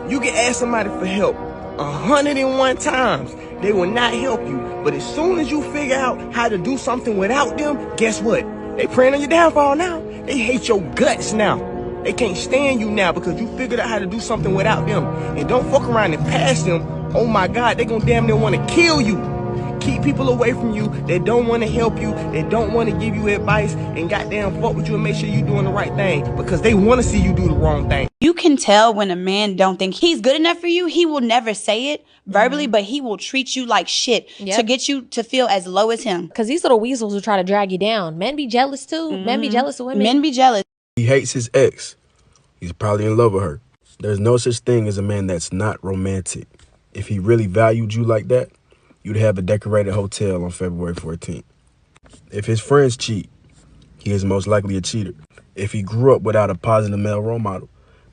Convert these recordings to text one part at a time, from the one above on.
You can ask somebody for help 101 times. They will not help you. But as soon as you figure out how to do something without them, guess what? They praying on your downfall now. They hate your guts now. They can't stand you now because you figured out how to do something without them. And don't fuck around and pass them. Oh my God, they gonna damn near want to kill you. Keep people away from you that don't want to help you, that don't want to give you advice, and goddamn fuck with you and make sure you're doing the right thing because they want to see you do the wrong thing. You can tell when a man don't think he's good enough for you. He will never say it verbally, but he will treat you like shit to get you to feel as low as him. Because these little weasels will try to drag you down. Men be jealous too. Men be jealous of women. Men be jealous. He hates his ex. He's probably in love with her. There's no such thing as a man that's not romantic. If he really valued you like that, you'd have a decorated hotel on February 14th. If his friends cheat, he is most likely a cheater. If he grew up without a positive male role model,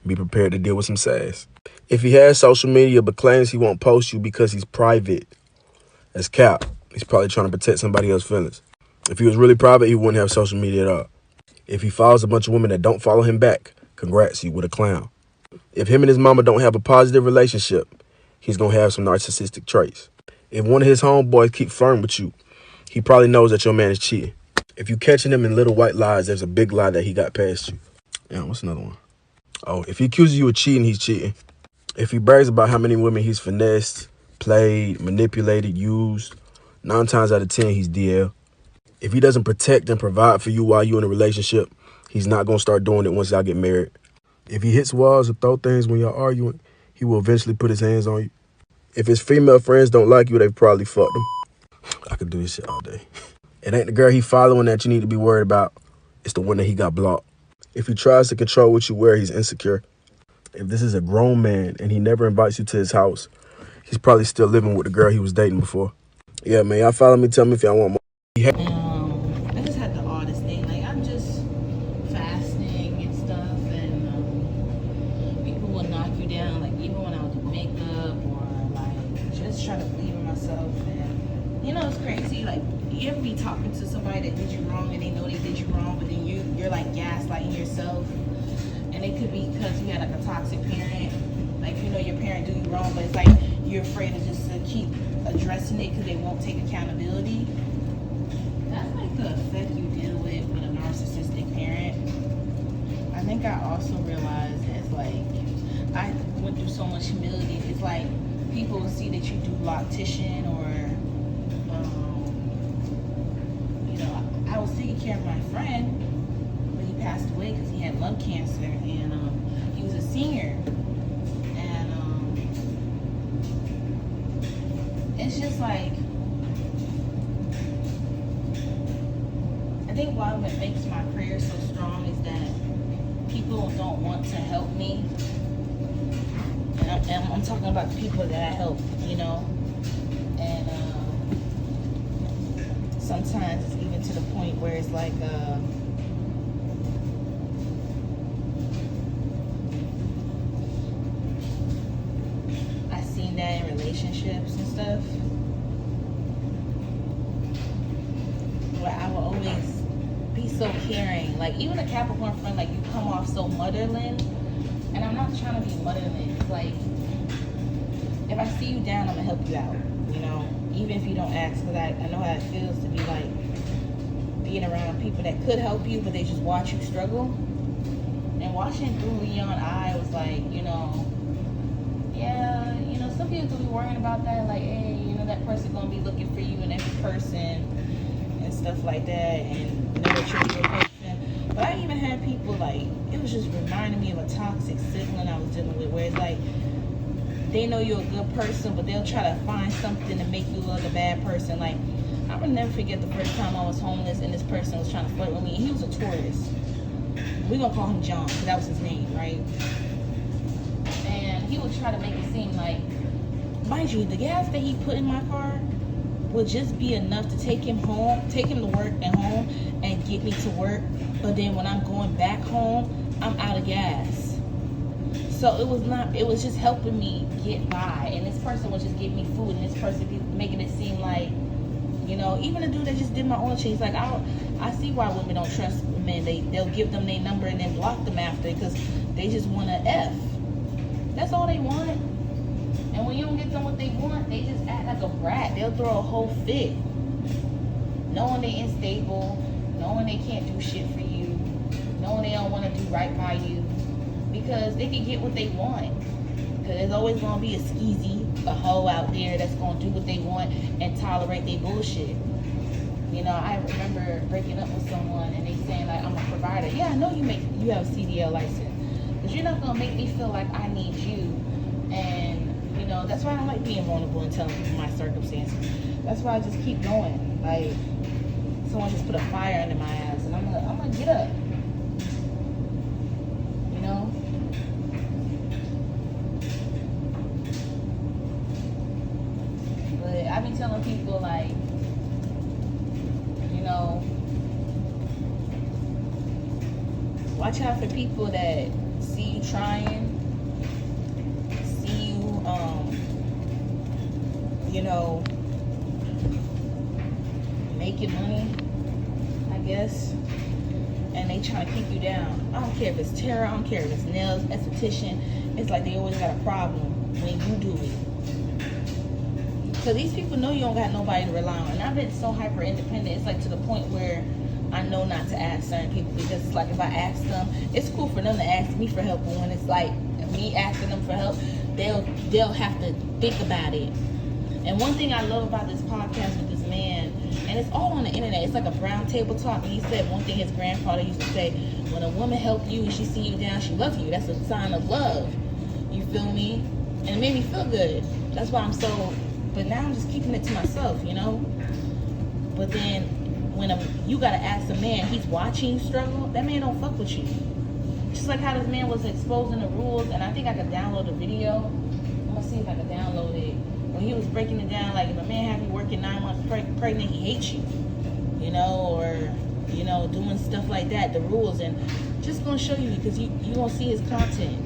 be prepared to deal with some sass. If he has social media but claims he won't post you because he's private, that's cap. He's probably trying to protect somebody else's feelings. If he was really private, he wouldn't have social media at all. If he follows a bunch of women that don't follow him back, congrats, he would a clown. If him and his mama don't have a positive relationship, he's going to have some narcissistic traits. If one of his homeboys keep flirting with you, he probably knows that your man is cheating. If you catching him in little white lies, there's a big lie that he got past you. Yeah, what's another one? Oh, if he accuses you of cheating, he's cheating. If he brags about how many women he's finessed, played, manipulated, used, 9 times out of 10, he's DL. If he doesn't protect and provide for you while you're in a relationship, he's not going to start doing it once y'all get married. If he hits walls or throw things when y'all arguing, he will eventually put his hands on you. If his female friends don't like you, they've probably fucked him. I could do this shit all day. It ain't the girl he following that you need to be worried about. It's the one that he got blocked. If he tries to control what you wear, he's insecure. If this is a grown man and he never invites you to his house, he's probably still living with the girl he was dating before. Yeah, man, y'all follow me. Tell me if y'all want more. I just had the oddest thing. Like, I'm just fasting and stuff, and people will knock you down. Like, even when I would do makeup or like just try to believe in myself. And you know, it's crazy. Like, you ever be talking to somebody that did you wrong and they know they did you wrong, but then you're like gaslighting yourself. And it could be because you had like a toxic parent. Like, you know, your parent do you wrong, but it's like you're afraid of just to keep addressing it because they won't take accountability. That's like the effect you deal with a narcissistic parent. I think I also realized as like I went through so much humility. It's like people will see that you do lactation or you know, I was taking care of my friend, but he passed away because he had lung cancer, and he was a senior. It's just like, I think why what makes my prayer so strong is that people don't want to help me. And I'm talking about the people that I help, you know. And sometimes it's even to the point where it's like, I've seen that in relationships and stuff, where I will always be so caring. Like, even a Capricorn friend, like, you come off so motherland, and I'm not trying to be motherland. It's like, if I see you down, I'm gonna help you out, you know, even if you don't ask, because I know how it feels to be like being around people that could help you, but they just watch you struggle. And watching through Leon's eye was like, you know, yeah, you know, some people could be worrying about that, like, hey, you know, that person gonna be looking for you in every person and stuff like that, and know that you're a good person. But I even had people, like, it was just reminding me of a toxic sibling I was dealing with, where it's like, they know you're a good person, but they'll try to find something to make you look like a bad person. Like, I will never forget the first time I was homeless and this person was trying to flirt with me. He was a tourist. We're gonna call him John, because that was his name, right? And he would try to make it seem like, mind you, the gas that he put in my car would just be enough to take him home, take him to work and home, and get me to work. But then when I'm going back home, I'm out of gas. So it was just helping me get by. And this person would just give me food, and this person be making it seem like, you know, even the dude that just did my oil change, like, I see why women don't trust men. They'll give them their number and then block them after, because they just want to F. That's all they want. And when you don't get them what they want, they just act like a brat. They'll throw a whole fit. Knowing they unstable, knowing they can't do shit for you, knowing they don't want to do right by you. Because they can get what they want. Because there's always going to be a skeezy, a hoe out there that's going to do what they want and tolerate their bullshit. You know, I remember breaking up with someone and they saying like, I'm a provider. Yeah, I know you have a CDL license. But you're not going to make me feel like I need you. And, you know, that's why I don't like being vulnerable and telling people my circumstances. That's why I just keep going. Like, someone just put a fire under my ass and I'm gonna get up. You know? But I be telling people like, you know, watch out for people that see you trying, see you, you know, making money, I guess, and they trying to keep you down. I don't care if it's tarot, I don't care if it's nails, esthetician. It's like they always got a problem when you do it. So these people know you don't got nobody to rely on. And I've been so hyper independent. It's like to the point where I know not to ask certain people, because it's like if I ask them, it's cool for them to ask me for help, but when it's like me asking them for help, they'll have to think about it. And one thing I love about this podcast with this man, and it's all on the internet, it's like a brown table talk. And he said one thing his grandfather used to say, when a woman helps you and she see you down, she loves you. That's a sign of love. You feel me? And it made me feel good. That's why I'm so, but now I'm just keeping it to myself, you know? But then when you gotta ask a man, he's watching you struggle, that man don't fuck with you. Just like how this man was exposing the rules, and I think I could download the video. I'm gonna see if I can download it. When he was breaking it down, like if a man have you working 9 months pregnant, he hates you, you know, or, you know, doing stuff like that, the rules, and just gonna show you, because you gonna see his content.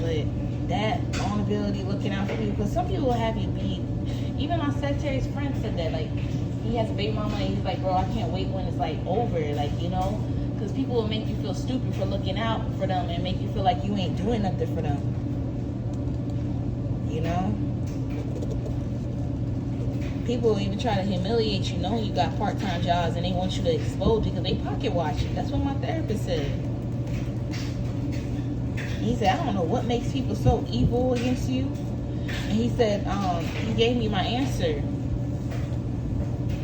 But that vulnerability, looking out for you, because some people will have you be, even my Sagittarius friend said that, like, he has a baby mama, and he's like, bro, I can't wait when it's like over, like, you know, because people will make you feel stupid for looking out for them and make you feel like you ain't doing nothing for them, you know. People will even try to humiliate you knowing you got part-time jobs, and they want you to expose because they pocket watch you. That's what my therapist said. He said, I don't know what makes people so evil against you. And he said, he gave me my answer.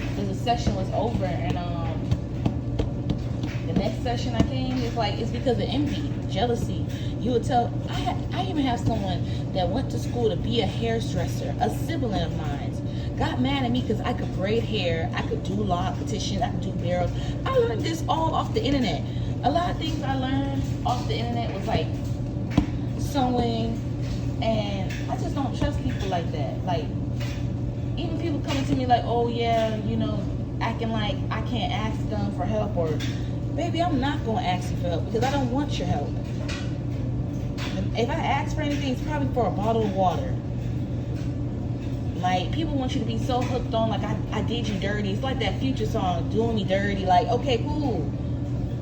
Because the session was over, and the next session I came, it's like, it's because of envy, jealousy. You would tell, I even have someone that went to school to be a hairdresser, a sibling of mine. Got mad at me because I could braid hair, I could do law petitions, I could do barrels. I learned this all off the internet. A lot of things I learned off the internet was like sewing, and I just don't trust people like that. Like, even people coming to me like, oh yeah, you know, acting like I can't ask them for help, or baby, I'm not gonna ask you for help because I don't want your help. If I ask for anything, it's probably for a bottle of water. Like, people want you to be so hooked on, like, I did you dirty. It's like that Future song, doing me dirty. Like, okay, cool.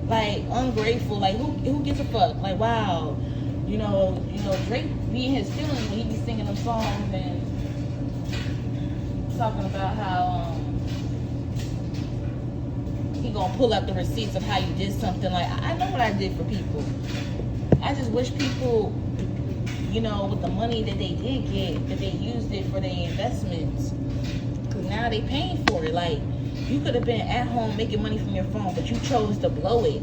Like, ungrateful. Like, who gives a fuck? Like, wow. You know, Drake being his feelings when he be singing them songs and talking about how he gonna pull up the receipts of how you did something. Like, I know what I did for people. I just wish people, you know, with the money that they did get, that they used it for their investments. Because now they paying for it. Like, you could have been at home making money from your phone, but you chose to blow it.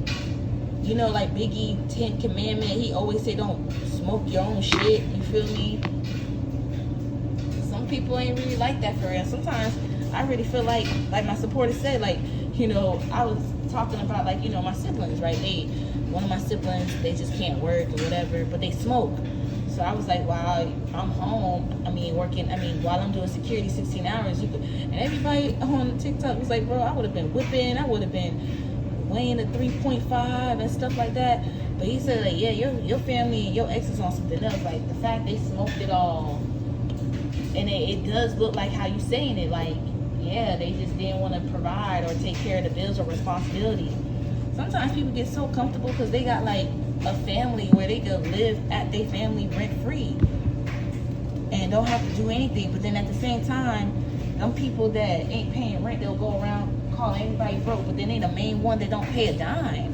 You know, like Biggie, 10 Commandment, he always say don't smoke your own shit. You feel me? Some people ain't really like that for real. Sometimes I really feel like my supporter said, like, you know, I was talking about, like, you know, my siblings, right? One of my siblings, they just can't work or whatever, but they smoke. So I was like, while I'm home, while I'm doing security 16 hours, you could, and everybody on TikTok was like, bro, I would have been whipping, I would have been weighing a 3.5 and stuff like that. But he said, like, yeah, your family and your ex is on something else. Like, the fact they smoked it all, and it does look like how you saying it, like, yeah, they just didn't want to provide or take care of the bills or responsibility. Sometimes people get so comfortable because they got, like, a family where they could live at their family rent free and don't have to do anything. But then at the same time, them people that ain't paying rent, they'll go around calling everybody broke, but then they the main one that don't pay a dime.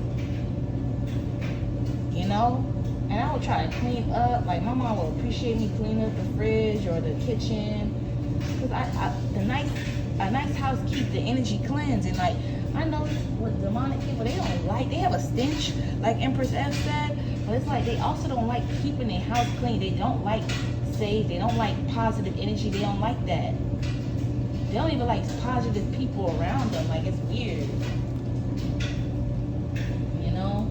You know? And I would try to clean up. Like, my mom would appreciate me cleaning up the fridge or the kitchen. Because a nice house keeps the energy cleansed. And, like, I know with demonic people, they don't like, they have a stench, like Empress F said. But it's like, they also don't like keeping their house clean. They don't like sage. They don't like positive energy. They don't like that. They don't even like positive people around them. Like, it's weird. You know?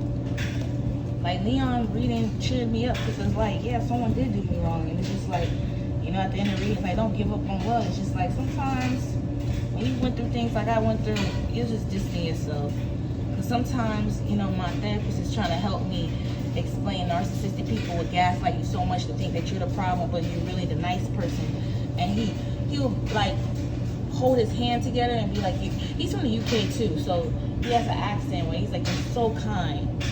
Like, Leon reading cheered me up because it's like, yeah, someone did do me wrong. And it's just like, you know, at the end of the reading, like, don't give up on love. It's just like, sometimes when you went through things like I went through, you're just distancing yourself. Because sometimes, you know, my therapist is trying to help me explain narcissistic people would gaslight you so much to think that you're the problem, but you're really the nice person. And he'll like hold his hand together and be like, he's from the UK too, so he has an accent where he's like, you're so kind.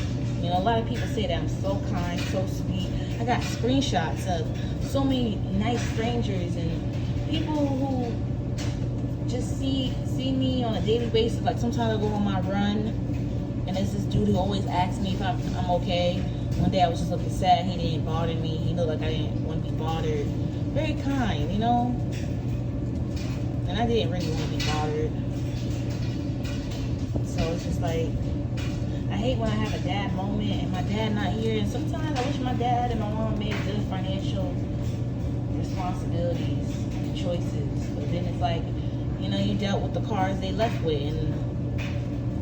You know, a lot of people say that I'm so kind, so sweet. I got screenshots of so many nice strangers and people who just see me on a daily basis. Like, sometimes I go on my run and there's this dude who always asks me if I'm okay. One day I was just looking sad. He didn't bother me. He looked like I didn't want to be bothered. Very kind, you know? And I didn't really want to be bothered. So it's just like, I hate when I have a dad moment and my dad not here. And sometimes I wish my dad and my mom made good financial responsibilities and choices. But then it's like, you know, you dealt with the cards they left with and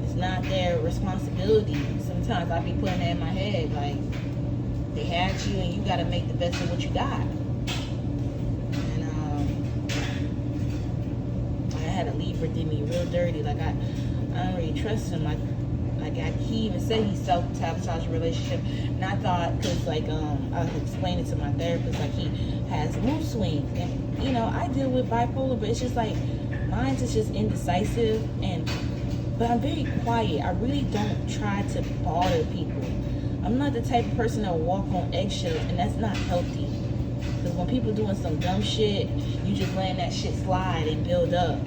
it's not their responsibility. Sometimes I be putting that in my head, like, they had you and you got to make the best of what you got. And I had a Libra did me real dirty. Like, I don't really trust him. Like he even said he self-sabotaged a relationship. And I thought, because like I was explaining to my therapist, like, he has mood swings. And, you know, I deal with bipolar, but it's just like, mine is just indecisive. But I'm very quiet. I really don't try to bother people. I'm not the type of person that will walk on eggshells, and that's not healthy. Because when people doing some dumb shit, you just letting that shit slide and build up.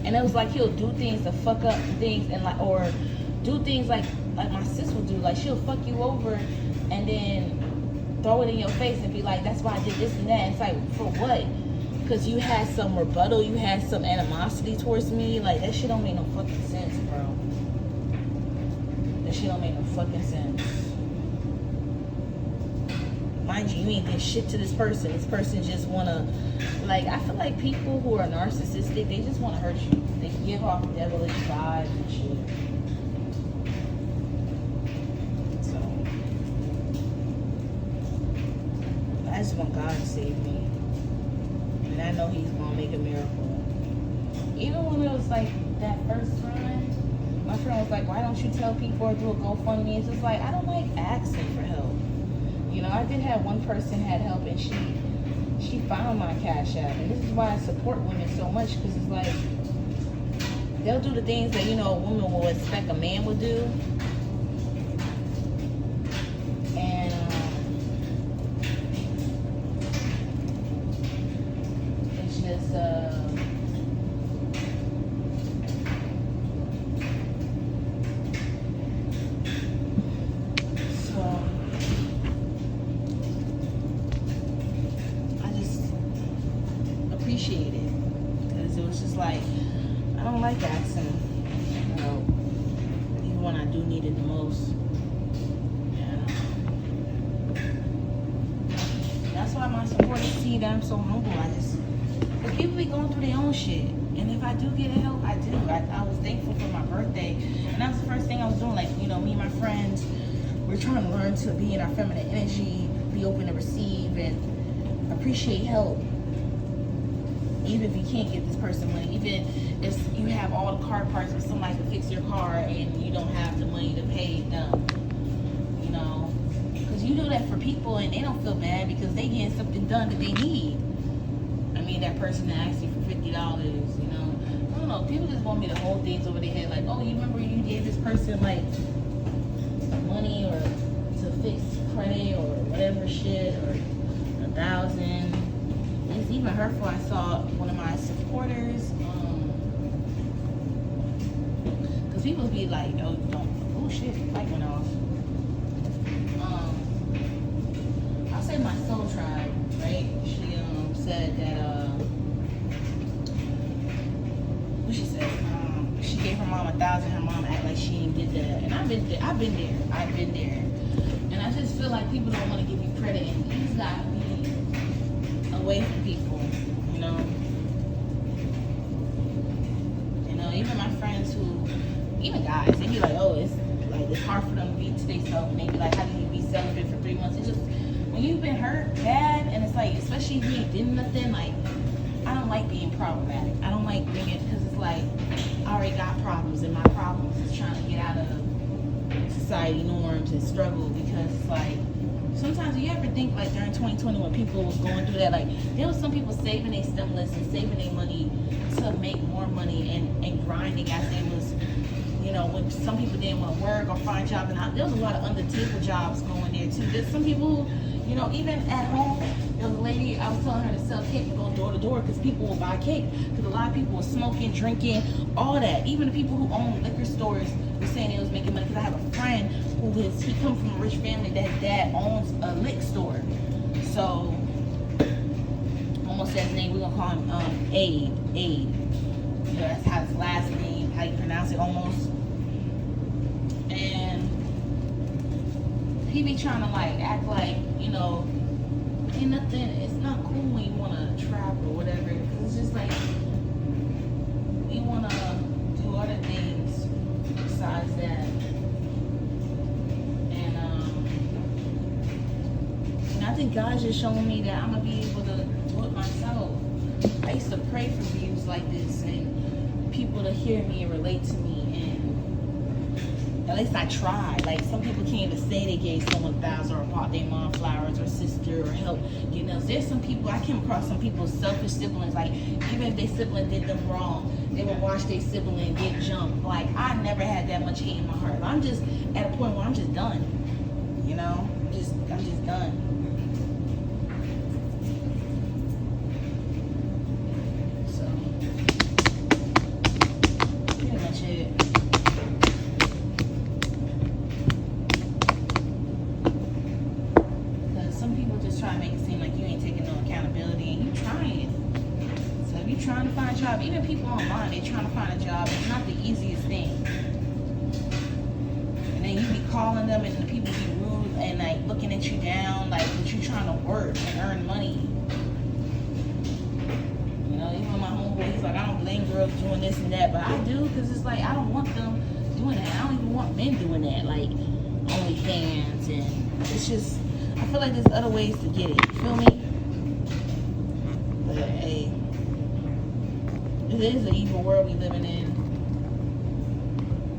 And it was like, he'll do things to fuck up things, and like, or do things like my sis will do. Like, she'll fuck you over and then throw it in your face and be like, that's why I did this and that. And it's like, for what? Because you had some rebuttal, you had some animosity towards me. Like, that shit don't make no fucking sense, bro. That shit don't make no fucking sense. Mind you, you ain't did shit to this person. This person just wanna, like, I feel like people who are narcissistic, they just wanna hurt you. They give off devilish vibes and shit. So, I just want God to save me. And I know he's gonna make a miracle. Even when it was like that first time, my friend was like, why don't you tell people or do a GoFundMe? It's just like, I don't like asking for help. You know, I did have one person had help and she found my Cash App. And this is why I support women so much, because it's like, they'll do the things that, you know, a woman will expect a man would do. And it's just appreciate it, because it was just like, I don't like asking, you know, even when I do need it the most. Yeah. That's why my supporters see that I'm so humble. But people be going through their own shit, and if I do get help, I do. I was thankful for my birthday, and that was the first thing I was doing. Like, you know, me and my friends, we're trying to learn to be in our feminine energy, be open to receive, and appreciate help. Even if you can't get this person money, even if you have all the car parts but somebody can fix your car and you don't have the money to pay them, you know, because you do that for people and they don't feel bad because they getting something done that they need. I mean, that person that asked you for $50, you know, I don't know, people just want me to hold things over their head like, oh, you remember you gave this person like credit or whatever shit, or 1,000. It's even hurtful. I saw one of my supporters, because people be like, oh, don't, oh shit, light went off. I'll say my soul tribe, right? She said that, what she said? She gave her mom 1,000. Her mom act like she didn't get that, and I've been there. And I just feel like people don't want to give you credit, and you just gotta be away from people, you know. Even my friends who, even guys, they be like, oh, it's hard for them to stay sober. And they be like, how do you be celibate for 3 months? It's just, when you've been hurt bad, and it's like, especially if you ain't did nothing, like, I don't like being problematic. I don't like being it, because it's like, I already got problems, and my problems is trying to get out of society norms and struggle, because it's like, sometimes you ever think, like, during 2020 when people was going through that, like, there was some people saving their stimulus and saving their money to make more money and grinding as they was, when some people didn't want to work or find jobs, and there was a lot of under-table jobs going there too. There's some people who, even at home, there was a lady, I was telling her to sell cake and go door to door, because people will buy cake, because a lot of people were smoking, drinking, all that. Even the people who own liquor stores were saying they was making money, because I have a friend he comes from a rich family that dad owns a liquor store. So, almost said his name, we're gonna call him Aid. That's how his last name, how you pronounce it almost. And he be trying to act like, ain't nothing, it's not cool when you wanna travel or whatever. Cause it's just like, we wanna do other things besides that. And I think God's just showing me that I'm gonna be able to do it myself. I used to pray for views like this and people to hear me and relate to me, and at least I tried. Like, some people can't even say they gave someone 1,000 or bought their mom flowers or sister or help. There's some people, I came across some people's selfish siblings, like, even if their sibling did them wrong, they would watch their sibling get jumped. Like, I never had that much hate in my heart. I'm just at a point where I'm just done. I'm just done. Trying to find a job, even people online, they trying to find a job. It's not the easiest thing. And then you be calling them, and the people be rude and looking at you down, but you trying to work and earn money. Even my homeboy, he's like, I don't blame girls doing this and that, but I do, because it's like, I don't want them doing that. I don't even want men doing that, like OnlyFans, and it's just, I feel like there's other ways to get it. You feel me? But hey, it is an evil world we living in.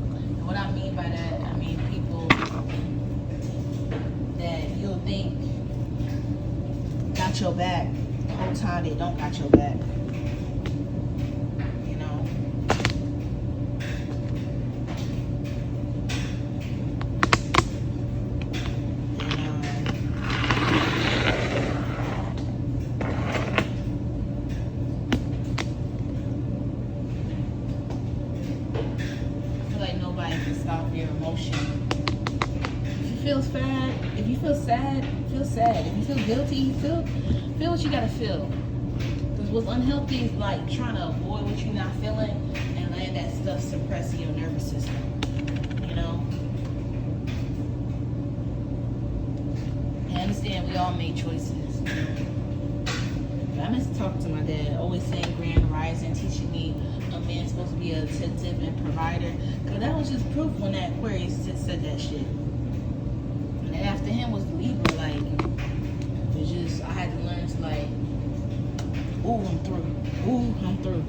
And what I mean by that, I mean people that you'll think got your back the whole time they don't got your back. Stop your emotion. If you feel sad, if you feel sad, feel sad. If you feel guilty, feel what you gotta feel. Because what's unhealthy is trying to avoid what you're not feeling and letting that stuff suppress your nervous system. I understand we all make choices. But I miss talking to my dad, always saying Grand Rising, teaching me a man's supposed to be attentive and provider. Because that was just proof when that Aquarius just said that shit. And then after him was Libra. It's just, I had to learn to ooh, I'm through. Ooh, I'm through.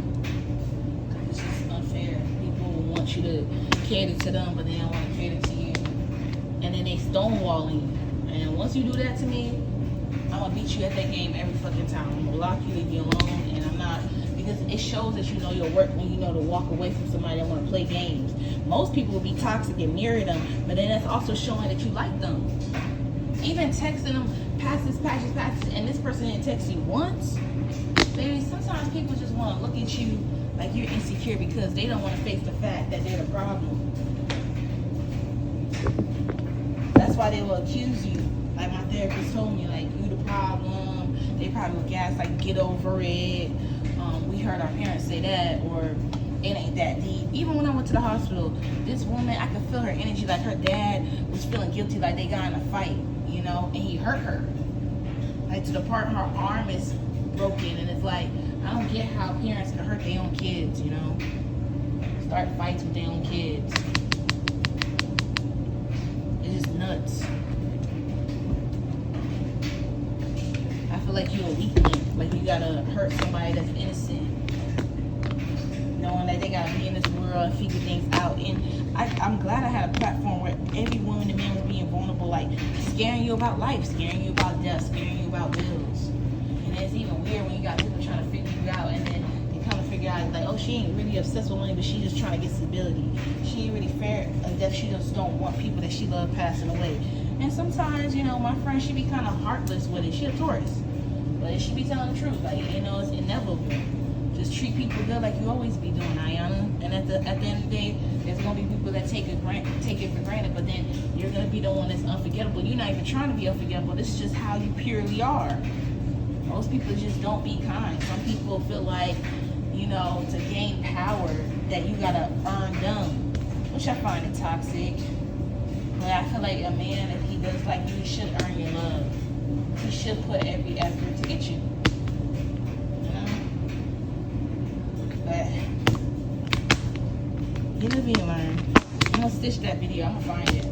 It's just unfair. People want you to cater to them, but they don't want to cater to you. And then they stonewalling you. And once you do that to me, I'm gonna beat you at that game every fucking time. I'm gonna block you, leave you alone, and I'm not, because it shows that you know your work when you know to walk away from somebody that want to play games. Most people will be toxic and marry them, but then that's also showing that you like them. Even texting them, pass this, and this person didn't text you once. Baby, sometimes people just want to look at you like you're insecure because they don't want to face the fact that they're the problem. That's why they will accuse you. Like my therapist told me, like, you the problem. They probably will gas, like, get over it. We heard our parents say that, or it ain't that deep. Even when I went to the hospital, this woman, I could feel her energy. Like her dad was feeling guilty, like they got in a fight, you know, and he hurt her. Like to the part her arm is broken, and it's like, I don't get how parents can hurt their own kids, you know. Start fights with their own kids. It's just nuts. I feel like you're a weakling. Like you gotta hurt somebody that's innocent, knowing that they gotta be in this world and figure things out. And I'm glad I had a platform where every woman and man was being vulnerable, like scaring you about life, scaring you about death, scaring you about bills. And it's even weird when you got people trying to figure you out, and then they come to figure out like, oh, she ain't really obsessed with money, but she just trying to get stability. She ain't really fair of death. She just don't want people that she loved passing away. And sometimes, you know, my friend, she be kind of heartless with it. She a Taurus, but she be telling the truth. Like, you know, it's inevitable. Just treat people good like you always be doing, Ayana. And at the end of the day, there's gonna be people that take it for granted, but then you're gonna be the one that's unforgettable. You're not even trying to be unforgettable. This is just how you purely are. Most people just don't be kind. Some people feel like, you know, to gain power that you gotta earn them, which I find it toxic. But I feel like a man, if he does like you, he should earn your love. He should put every effort to get you. But you live and you learn. I'm gonna stitch that video. I'm gonna find it.